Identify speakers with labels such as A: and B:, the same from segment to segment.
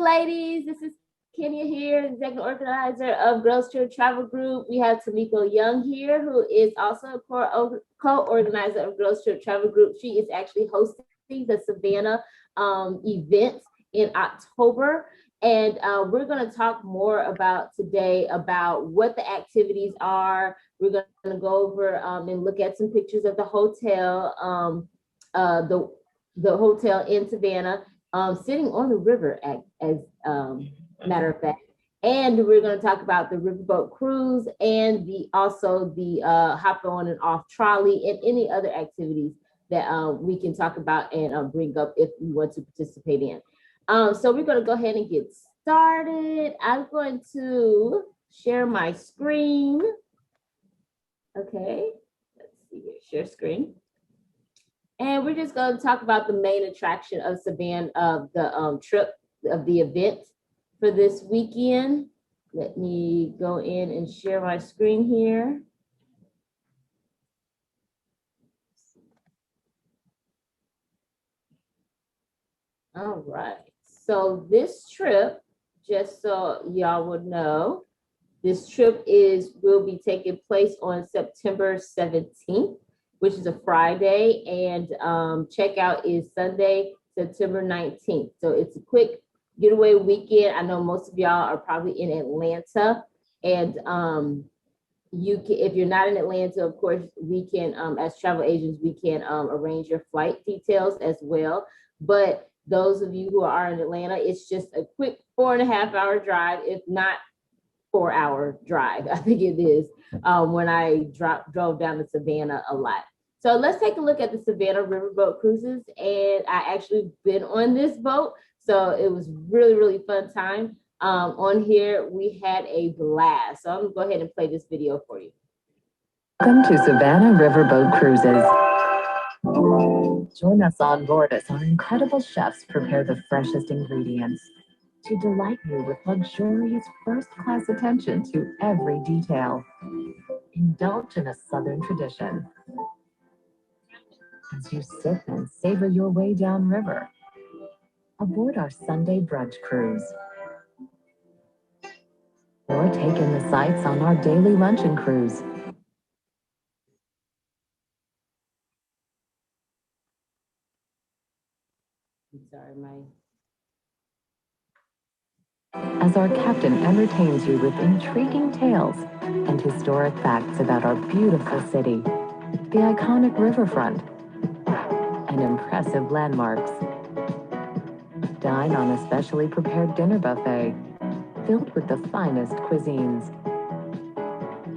A: ladies. This is Kenya here, executive organizer of Girls Trip Travel Group. We have Tamiko Young here, who is also a co-organizer of Girls Trip Travel Group. She is actually hosting the Savannah event in October. And we're going to talk more about today about what the activities are. We're going to go over and look at some pictures of the hotel, the hotel in Savannah, sitting on the river, as matter of fact. And we're going to talk about the riverboat cruise and also the hop on and off trolley and any other activities that we can talk about and bring up if we want to participate in. So we're going to go ahead and get started. I'm going to share my screen. Okay, let's see here, share screen. And we're just going to talk about the main attraction of Savannah, of the trip, of the event for this weekend. Let me go in and share my screen here. All right, so this trip, just so y'all would know, this trip will be taking place on September 17th, which is a Friday, and checkout is Sunday, September 19th. So it's a quick getaway weekend. I know most of y'all are probably in Atlanta, and if you're not in Atlanta, of course, we can, as travel agents, we can arrange your flight details as well. But those of you who are in Atlanta, it's just a quick 4.5-hour drive, if not 4-hour drive, I think it is, when I drove down to Savannah a lot. So let's take a look at the Savannah Riverboat Cruises. And I actually been on this boat, so it was really, really fun time. On here, we had a blast. So I'm gonna go ahead and play this video for you.
B: Welcome to Savannah Riverboat Cruises. Join us on board as our incredible chefs prepare the freshest ingredients to delight you with luxurious first-class attention to every detail. Indulge in a Southern tradition as you sip and savor your way downriver aboard our Sunday brunch cruise. Or take in the sights on our daily luncheon cruise.
A: I'm sorry,
B: as our captain entertains you with intriguing tales and historic facts about our beautiful city, the iconic riverfront, and impressive landmarks. Dine on a specially prepared dinner buffet filled with the finest cuisines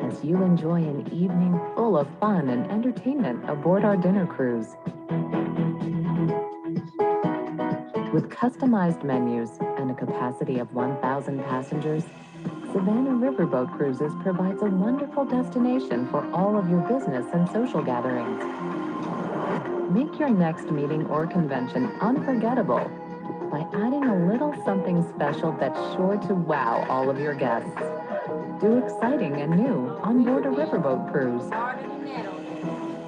B: as you enjoy an evening full of fun and entertainment aboard our dinner cruise. With customized menus and a capacity of 1,000 passengers, Savannah Riverboat Cruises provides a wonderful destination for all of your business and social gatherings. Make your next meeting or convention unforgettable by adding a little something special that's sure to wow all of your guests. Do exciting and new on board a riverboat cruise.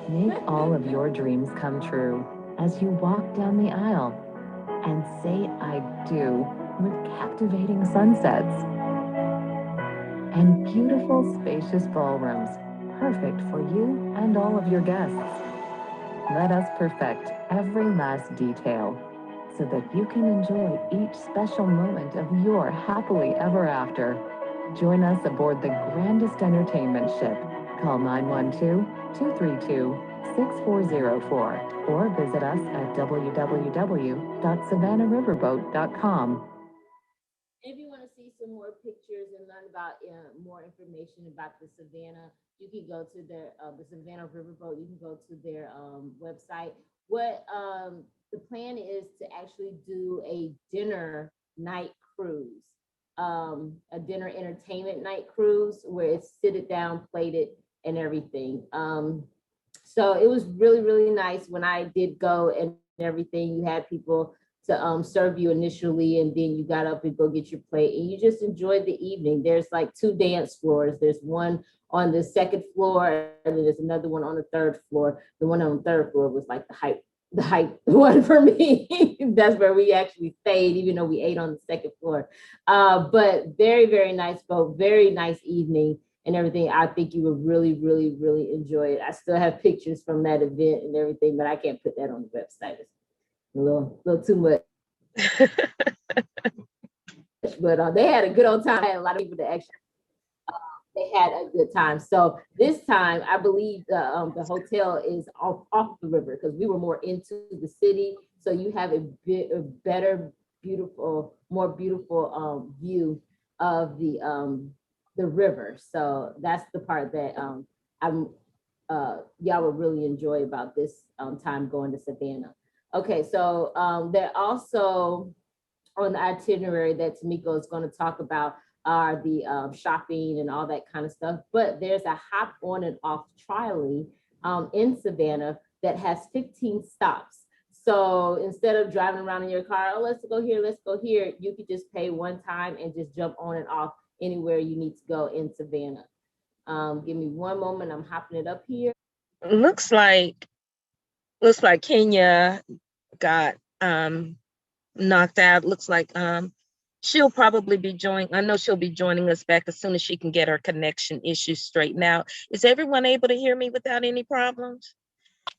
B: Make all of your dreams come true as you walk down the aisle and say I do with captivating sunsets and beautiful spacious ballrooms, perfect for you and all of your guests. Let us perfect every last detail so that you can enjoy each special moment of your happily ever after. Join us aboard the grandest entertainment ship. Call 912-232-6404 or visit us at www.savannahriverboat.com.
A: If you want to see some more pictures and learn about more information about the Savannah, you can go to the Savannah Riverboat. You can go to their website. What the plan is to actually do a dinner night cruise, a dinner entertainment night cruise where it's sit it down, plated, and everything. So it was really, really nice when I did go and everything. You had people to serve you initially, and then you got up and go get your plate, and you just enjoyed the evening. There's like 2 dance floors. There's one on the second floor, and then there's another one on the third floor. The one on the third floor was like the hype the height one for me. That's where we actually stayed, even though we ate on the second floor. But very, very nice boat, very nice evening and everything. I think you would really, really, really enjoy it. I still have pictures from that event and everything, but I can't put that on the website. It's a little too much. But they had a good old time. I had a lot of people that actually they had a good time. So this time, I believe the hotel is off the river because we were more into the city. So you have a better, beautiful, more beautiful view of the river. So that's the part that I'm y'all would really enjoy about this time going to Savannah. Okay, so they're also on the itinerary that Tamiko is going to talk about are the shopping and all that kind of stuff. But there's a hop on and off trolley in Savannah that has 15 stops. So instead of driving around in your car, oh, let's go here, you could just pay one time and just jump on and off anywhere you need to go in Savannah. Give me one moment. I'm hopping it up here.
C: Looks like Kenya got knocked out. Looks like she'll probably be joining. I know she'll be joining us back as soon as she can get her connection issues straightened out. Is everyone able to hear me without any problems?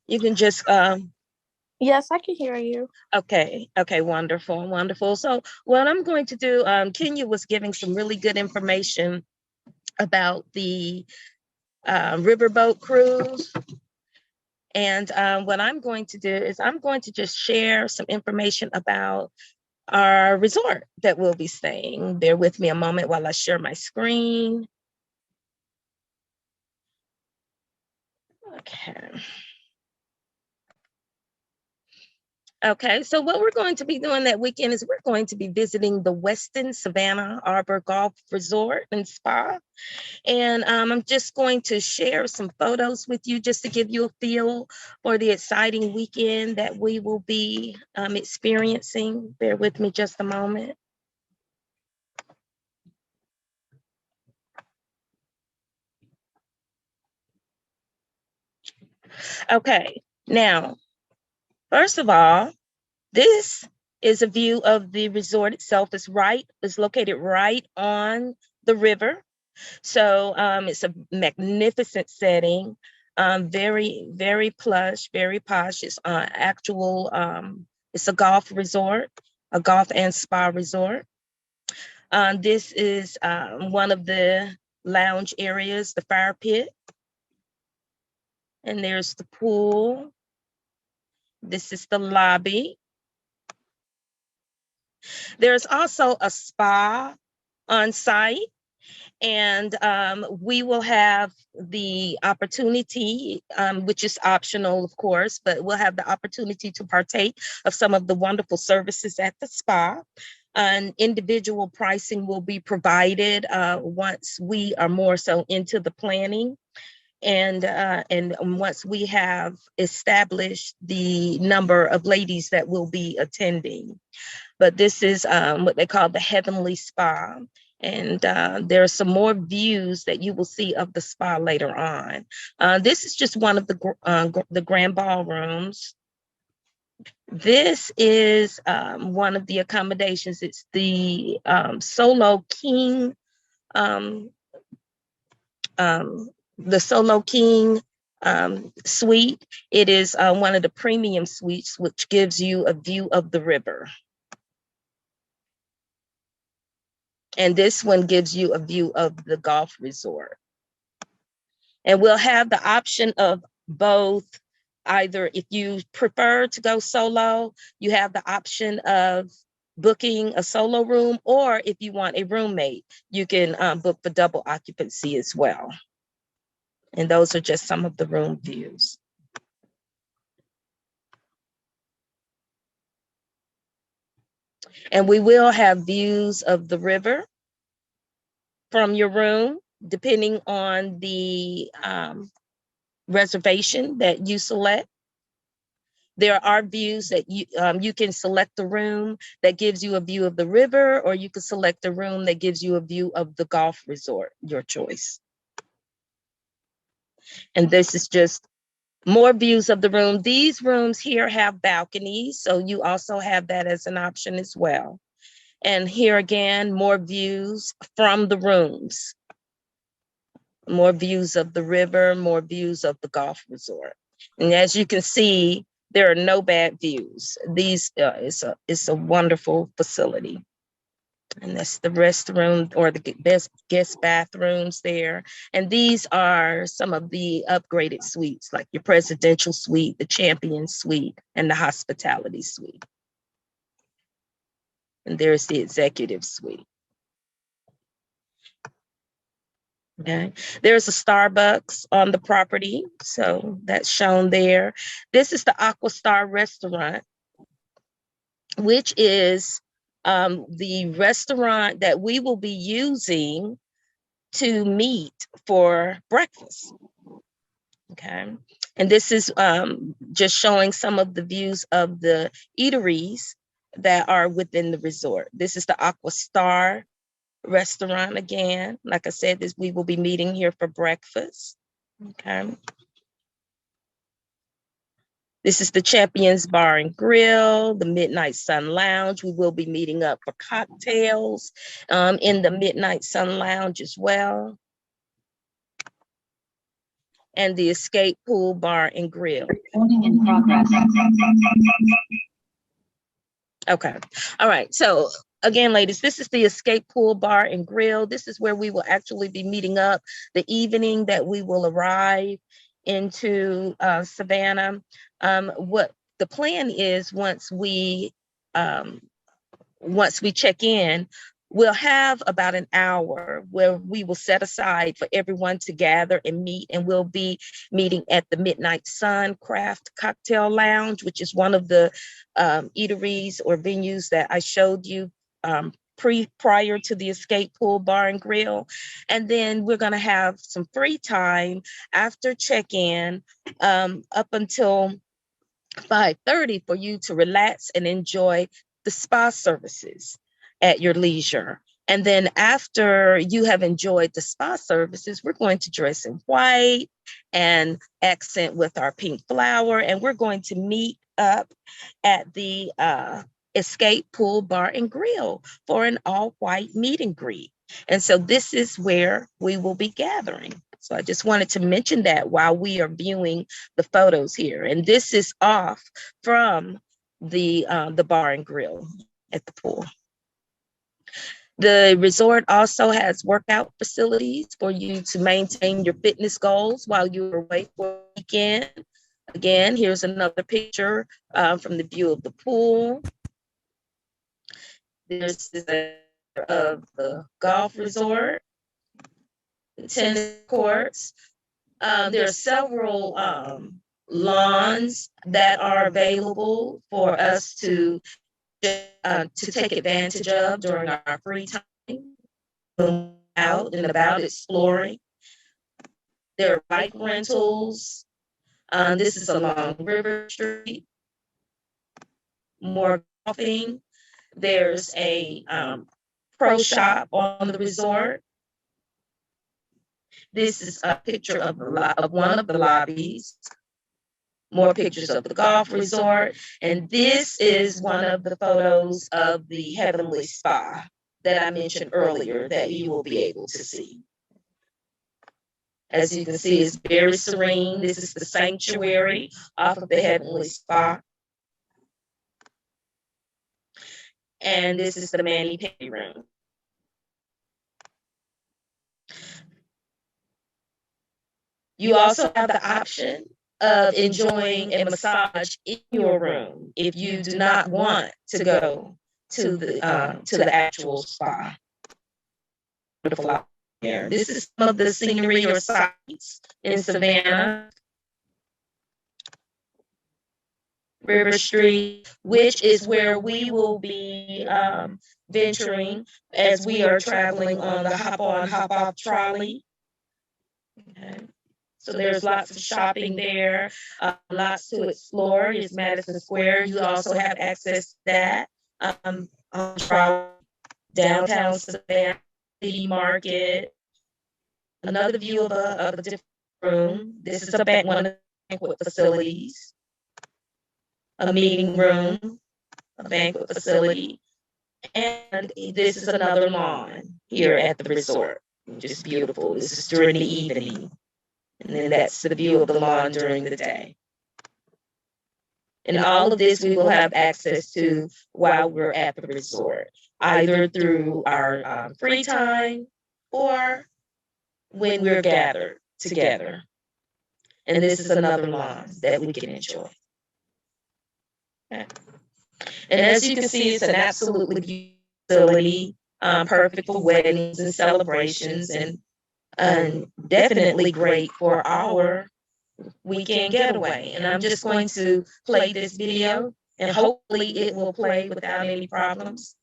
C: You can just
D: Yes, I can hear you.
C: Okay, wonderful. So what I'm going to do, Kenya was giving some really good information about the riverboat cruise. And what I'm going to do is I'm going to just share some information about our resort that we'll be staying. Bear with me a moment while I share my screen. Okay, so what we're going to be doing that weekend is we're going to be visiting the Westin Savannah Arbor Golf Resort and Spa. And I'm just going to share some photos with you just to give you a feel for the exciting weekend that we will be experiencing. Bear with me just a moment. Okay, now, first of all, this is a view of the resort itself. It's located right on the river. So it's a magnificent setting, very, very plush, very posh. It's it's a golf resort, a golf and spa resort. This is one of the lounge areas, the fire pit. And there's the pool. This is the lobby. There's also a spa on site. And we will have the opportunity, which is optional, of course, but we'll have the opportunity to partake of some of the wonderful services at the spa. Individual pricing will be provided once we are more so into the planning. And once we have established the number of ladies that will be attending. But this is what they call the Heavenly Spa. And there are some more views that you will see of the spa later on. This is just one of the grand ballrooms. This is one of the accommodations. It's the Solo King, the Solo King suite. It is one of the premium suites, which gives you a view of the river. And this one gives you a view of the golf resort. And we'll have the option of both. Either if you prefer to go solo, you have the option of booking a solo room, or if you want a roommate, you can book for double occupancy as well. And those are just some of the room views. And we will have views of the river from your room, depending on the reservation that you select. There are views that you can select a room that gives you a view of the river, or you can select a room that gives you a view of the golf resort, your choice. And this is just More views of the room. These rooms here have balconies, so you also have that as an option as well. And here again, more views from the rooms. More views of the river, more views of the golf resort. And as you can see, there are no bad views. These it's a wonderful facility. And that's the restroom or the best guest bathrooms there. And these are some of the upgraded suites, like your presidential suite, the champion suite, and the hospitality suite. And there's the executive suite. Okay, there's a Starbucks on the property, so that's shown there. This is the Aqua Star restaurant, which is the restaurant that we will be using to meet for breakfast. Okay, and this is just showing some of the views of the eateries that are within the resort. This is the Aqua Star restaurant again. Like I said, we will be meeting here for breakfast. Okay. This is the Champions Bar and Grill, the Midnight Sun Lounge. We will be meeting up for cocktails in the Midnight Sun Lounge as well. And the Escape Pool Bar and Grill.
E: Recording in progress.
C: Okay. All right. So again, ladies, this is the Escape Pool Bar and Grill. This is where we will actually be meeting up the evening that we will arrive into Savannah. What the plan is, once we check in, we'll have about an hour where we will set aside for everyone to gather and meet, and we'll be meeting at the Midnight Sun Craft Cocktail Lounge, which is one of the eateries or venues that I showed you prior to the Escape Pool Bar and Grill. And then we're going to have some free time after check-in up until 5:30 for you to relax and enjoy the spa services at your leisure. And then after you have enjoyed the spa services, we're going to dress in white and accent with our pink flower, and we're going to meet up at the Escape Pool Bar and Grill for an all-white meet and greet. And so this is where we will be gathering. So I just wanted to mention that while we are viewing the photos here. And this is off from the bar and grill at the pool. The resort also has workout facilities for you to maintain your fitness goals while you're away for a weekend. Again, here's another picture from the view of the pool. There's this of the golf resort, the tennis courts. There are several lawns that are available for us to take advantage of during our free time, out and about exploring. There are bike rentals. This is along River Street. More golfing. There's a pro shop on the resort. This is a picture of one of the lobbies. More pictures of the golf resort. And this is one of the photos of the Heavenly Spa that I mentioned earlier that you will be able to see. As you can see, it's very serene. This is the sanctuary off of the Heavenly Spa. And this is the mani-pedi room. You also have the option of enjoying a massage in your room if you do not want to go to the actual spa. This is some of the scenery or sites in Savannah. River Street, which is where we will be venturing as we are traveling on the hop-on, hop-off trolley. Okay. So there's lots of shopping there, lots to explore. It's Madison Square. You also have access to that. Downtown Savannah, City Market. Another view of a different room. This is one of banquet facilities, a meeting room, a banquet facility, and this is another lawn here at the resort. Just beautiful. This is during the evening. And then that's the view of the lawn during the day. And all of this we will have access to while we're at the resort, either through our free time or when we're gathered together. And this is another lawn that we can enjoy. Okay. And as you can see, it's an absolutely beautiful facility, perfect for weddings and celebrations, and definitely great for our weekend getaway. And I'm just going to play this video, and hopefully it will play without any problems.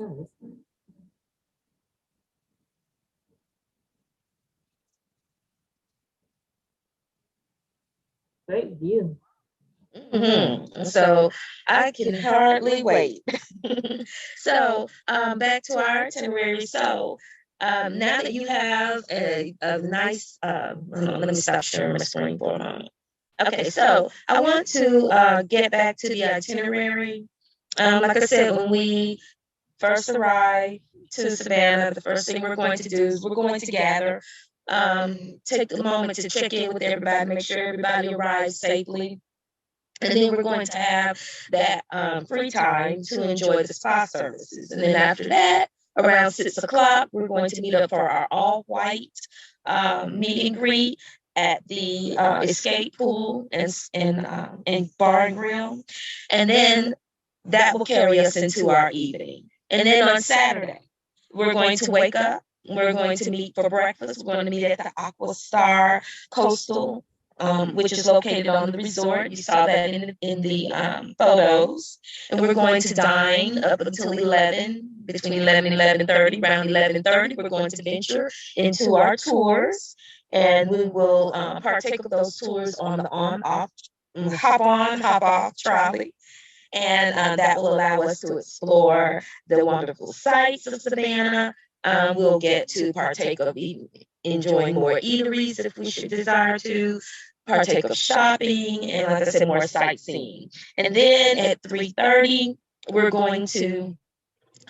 A: Oh, that's nice. Great view.
C: So I can hardly wait. So back to our itinerary. So now that you have a nice, let me stop sharing my screen for a moment. Okay, so I want to get back to the itinerary. Like I said, when we first arrive to Savannah, the first thing we're going to do is we're going to gather, take a moment to check in with everybody, make sure everybody arrives safely. And then we're going to have that free time to enjoy the spa services. And then after that, around 6 o'clock, we're going to meet up for our all white meet and greet at the escape pool and bar and grill. And then that will carry us into our evening. And then on Saturday, we're going to wake up. We're going to meet for breakfast. We're going to meet at the Aqua Star Coastal, which is located on the resort. You saw that in the photos. And we're going to dine up until 11, between 11 and 11:30. Around 11:30, we're going to venture into our tours. And we will partake of those tours on the on-off, hop-on, hop-off trolley. And that will allow us to explore the wonderful sights of Savannah. We'll get to partake of enjoying more eateries if we should desire to, partake of shopping, and like I said, more sightseeing. And then at 3:30, we're going to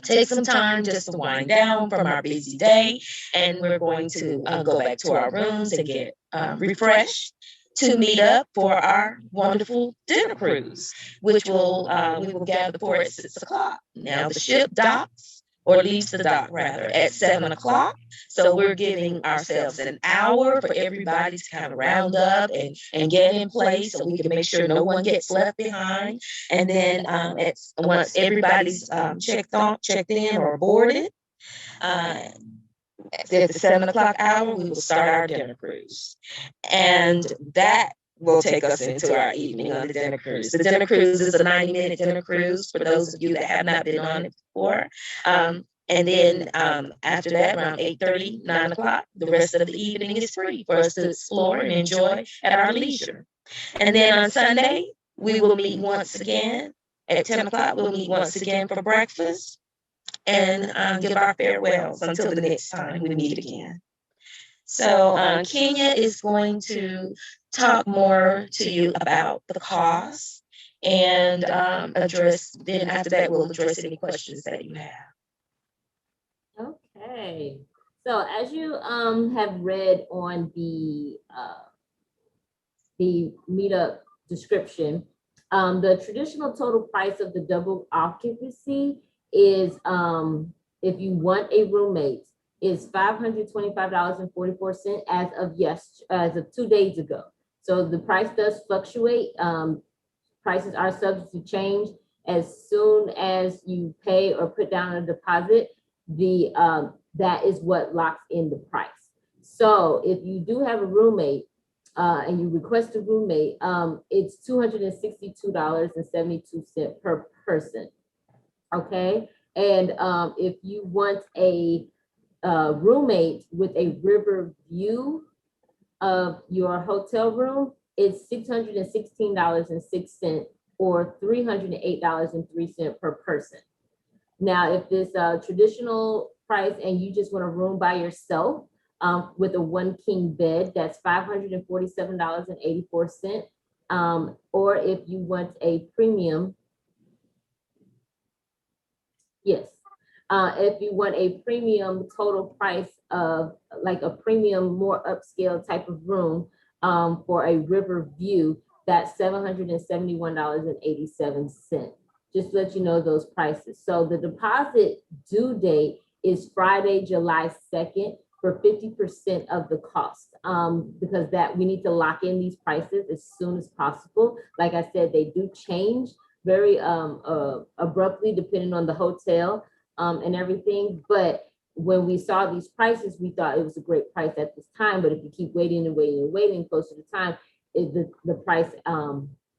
C: take some time just to wind down from our busy day, and we're going to go back to our rooms and get refreshed to meet up for our wonderful dinner cruise, which we will gather for at 6 o'clock. Now the ship docks, or leaves the dock rather, at 7 o'clock. So we're giving ourselves an hour for everybody to kind of round up and get in place so we can make sure no one gets left behind. And then once everybody's checked in or boarded, at the 7 o'clock hour, we will start our dinner cruise. And that will take us into our evening on the dinner cruise. The dinner cruise is a 90-minute dinner cruise for those of you that have not been on it before. And then after that, around 8:30, 9 o'clock, the rest of the evening is free for us to explore and enjoy at our leisure. And then on Sunday, we will meet once again at 10 o'clock. We'll meet once again for breakfast and give our farewells until the next time we meet again. So Kenya is going to talk more to you about the cost and address, then after that, we'll address any questions that you have.
A: Okay. So as you have read on the meetup description, the traditional total price of the double occupancy is, if you want a roommate, is $525.44 as of 2 days ago. So the price does fluctuate. Prices are subject to change. As soon as you pay or put down a deposit, that is what locks in the price. So if you do have a roommate and you request a roommate, it's $262.72 per person. Okay, and if you want a roommate with a river view of your hotel room, it's $616.06 or $308.03 per person. Now, if this traditional price and you just want a room by yourself with a 1 king bed, that's $547.84. Or if you want a premium, yes. If you want a premium total price of like a premium, more upscale type of room for a river view, that's $771.87. Just to let you know those prices. So the deposit due date is Friday, July 2nd for 50% of the cost, because that we need to lock in these prices as soon as possible. Like I said, they do change very abruptly depending on the hotel and everything. But when we saw these prices, we thought it was a great price at this time. But if you keep waiting and waiting and waiting closer to time, the price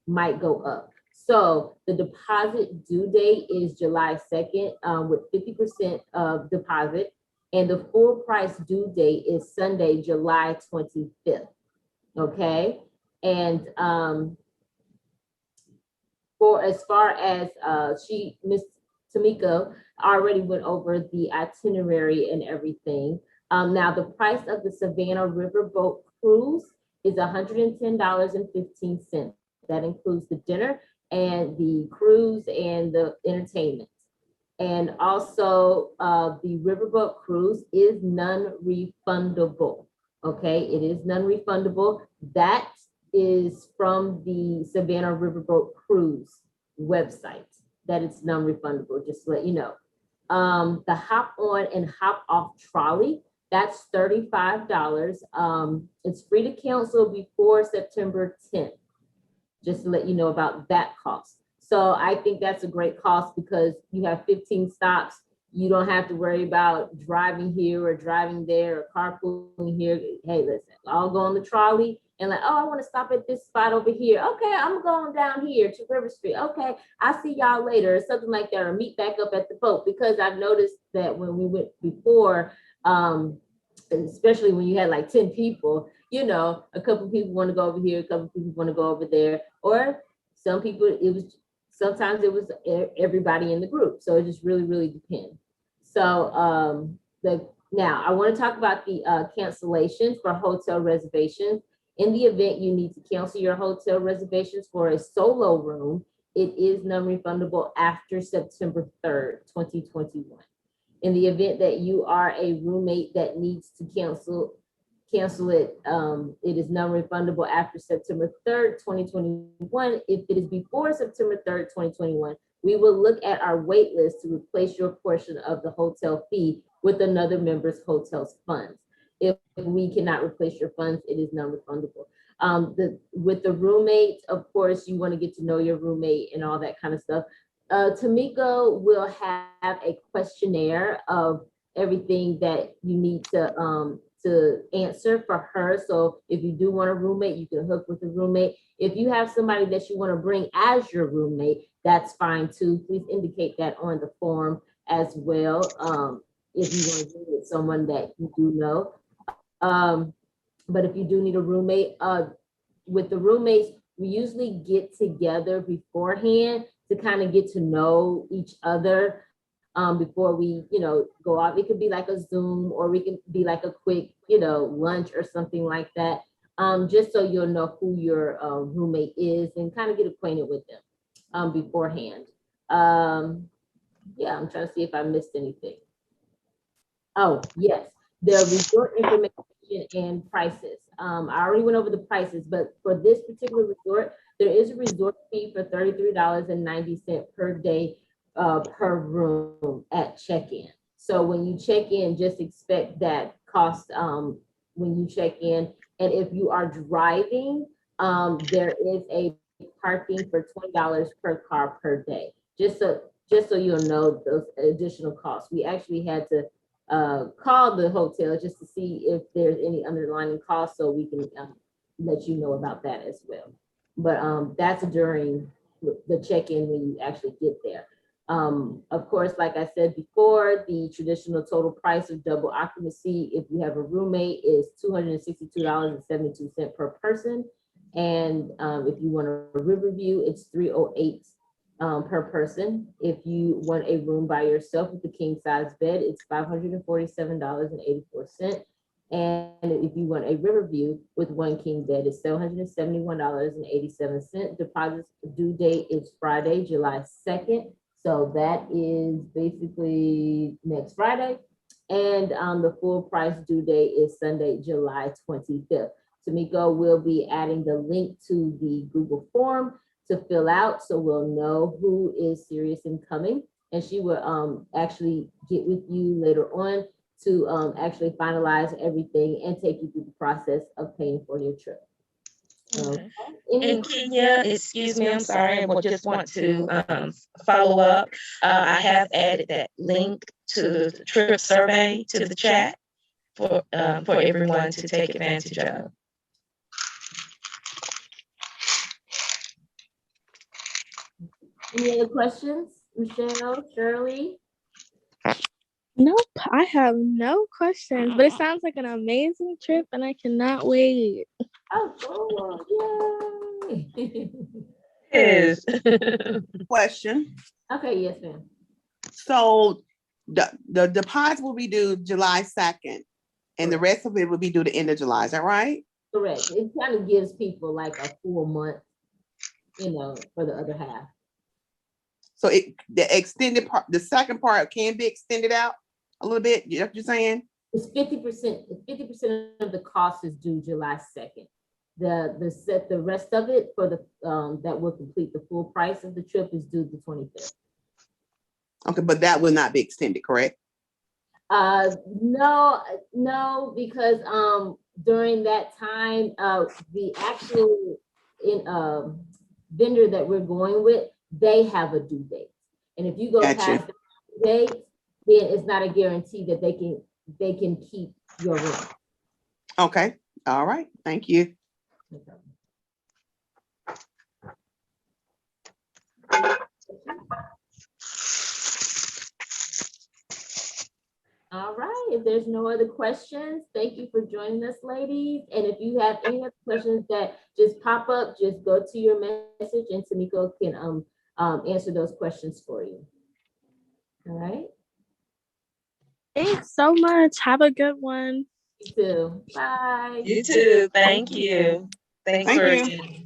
A: might go up. So the deposit due date is July 2nd with 50% of deposit, and the full price due date is Sunday, July 25th. Okay, and for as far as Miss Tamika already went over the itinerary and everything. Now the price of the Savannah Riverboat Cruise is $110.15. That includes the dinner and the cruise and the entertainment. And also the Riverboat Cruise is non-refundable. Okay, it is non-refundable. That is from the Savannah Riverboat Cruise website, that it's non-refundable, just to let you know. The hop on and hop off trolley, that's $35. It's free to cancel before September 10th. Just to let you know about that cost. So I think that's a great cost because you have 15 stops. You don't have to worry about driving here or driving there or carpooling here. Hey, listen, I'll go on the trolley and like, oh, I want to stop at this spot over here. Okay, I'm going down here to River Street. Okay, I'll see y'all later, or something like that, or meet back up at the boat. Because I've noticed that when we went before, especially when you had like 10 people, you know, a couple of people want to go over here, a couple of people want to go over there, or some people, sometimes it was everybody in the group. So it just really, really depends. So now I want to talk about the cancellations for hotel reservations. In the event you need to cancel your hotel reservations for a solo room, it is non-refundable after September 3rd, 2021. In the event that you are a roommate that needs to cancel it, it is non-refundable after September 3rd, 2021. If it is before September 3rd, 2021, we will look at our wait list to replace your portion of the hotel fee with another member's hotel's funds. If we cannot replace your funds, it is non-refundable. With the roommate, of course, you want to get to know your roommate and all that kind of stuff. Tamika will have a questionnaire of everything that you need to answer for her. So if you do want a roommate, you can hook with a roommate. If you have somebody that you want to bring as your roommate, that's fine too. Please indicate that on the form as well. If you want to bring with someone that you do know. But if you do need a roommate, with the roommates, we usually get together beforehand to kind of get to know each other before we, go out. It could be like a Zoom, or we can be like a quick, lunch or something like that. Just so you'll know who your roommate is and kind of get acquainted with them beforehand. Yeah, I'm trying to see if I missed anything. Oh, yes, the resort information and prices. I already went over the prices, but for this particular resort, there is a resort fee for $33.90 per day per room at check-in. So when you check in, just expect that cost when you check in. And if you are driving, there is a parking for $20 per car per day. Just so you'll know those additional costs. We actually had to call the hotel just to see if there's any underlying costs, so we can let you know about that as well. But that's during the check-in when you actually get there. Of course, like I said before, the traditional total price of double occupancy, if you have a roommate, is $262.72 per person. And if you want a Riverview, it's $308 per person. If you want a room by yourself with a king size bed, it's $547.84. And if you want a Riverview with one king bed, it's $771.87. Deposits due date is Friday, July 2nd. So that is basically next Friday. And the full price due date is Sunday, July 25th. Tamiko will be adding the link to the Google form to fill out, so we'll know who is serious in coming. And she will actually get with you later on to actually finalize everything and take you through the process of paying for your trip.
C: Okay. And Kenya, excuse me, I'm sorry, I just want to follow up. I have added that link to the trip survey to the chat for everyone to take advantage of.
A: Any other questions, Michelle, Shirley?
D: Nope, I have no questions, but it sounds like an amazing trip and I cannot wait.
A: Oh, cool. Yay.
C: Yes.
E: Question.
A: Okay, yes, ma'am.
E: So the deposit will be due July 2nd, and the rest of it will be due the end of July. Is that right?
A: Correct. It kind of gives people like a full month, for the other half.
E: So the extended part, the second part can be extended out a little bit. You know what you're saying?
A: It's 50%. 50% of the cost is due July 2nd. The rest of it for the that will complete the full price of the trip is due the 25th.
E: Okay, but that will not be extended, correct?
A: No, because during that time, the actual vendor that we're going with, they have a due date. And if you go past the date, then it's not a guarantee that they can keep your room.
E: Okay. All right. Thank you.
A: Okay. All right, if there's no other questions, thank you for joining us, ladies. And if you have any other questions that just pop up, just go to your message and Tamiko can answer those questions for you. All right.
D: Thanks so much. Have a good one.
A: You too. Bye.
C: You too. Thank you. Thank you.